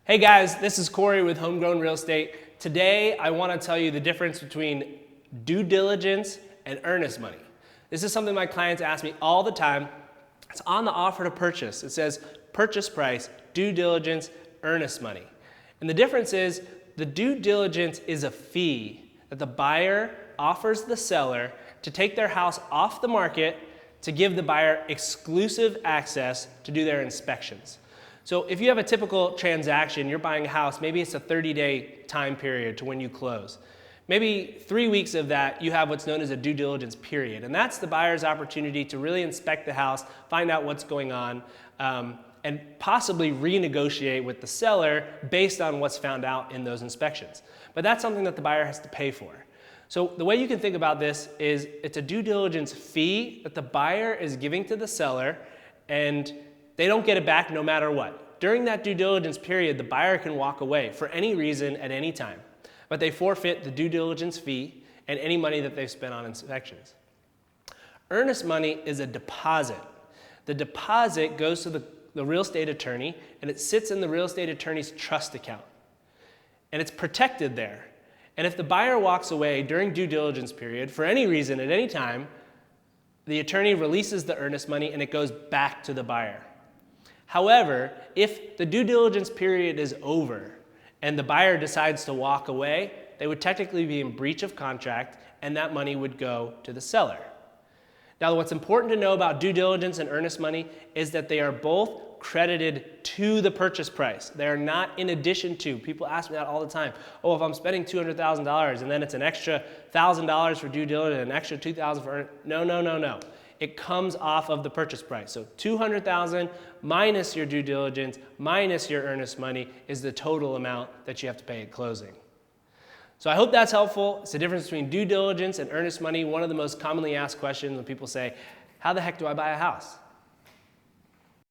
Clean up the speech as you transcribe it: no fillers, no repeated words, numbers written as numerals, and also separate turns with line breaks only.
Hey guys, this is Corey with Homegrown Real Estate. Today I want to tell you the difference between due diligence and earnest money. This is something my clients ask me all the time. It's on the offer to purchase. It says purchase price, due diligence, earnest money. And the difference is the due diligence is a fee that the buyer offers the seller to take their house off the market to give the buyer exclusive access to do their inspections. So if you have a typical transaction, you're buying a house, maybe it's a 30-day time period to when you close. Maybe 3 weeks of that, you have what's known as a due diligence period. And that's the buyer's opportunity to really inspect the house, find out what's going on, and possibly renegotiate with the seller based on what's found out in those inspections. But that's something that the buyer has to pay for. So the way you can think about this is it's a due diligence fee that the buyer is giving to the seller, and they don't get it back no matter what. During that due diligence period, the buyer can walk away for any reason at any time, but they forfeit the due diligence fee and any money that they've spent on inspections. Earnest money is a deposit. The deposit goes to the real estate attorney, and it sits in the real estate attorney's trust account, and it's protected there. And if the buyer walks away during due diligence period for any reason at any time, the attorney releases the earnest money and it goes back to the buyer. However, if the due diligence period is over and the buyer decides to walk away, they would technically be in breach of contract and that money would go to the seller. Now, what's important to know about due diligence and earnest money is that they are both credited to the purchase price. They are not in addition to. People ask me that all the time. Oh, if I'm spending $200,000 and then it's an extra $1,000 for due diligence and an extra $2,000 for earnest. No. It comes off of the purchase price. So $200,000 minus your due diligence minus your earnest money is the total amount that you have to pay at closing. So I hope that's helpful. It's the difference between due diligence and earnest money. One of the most commonly asked questions when people say, how the heck do I buy a house?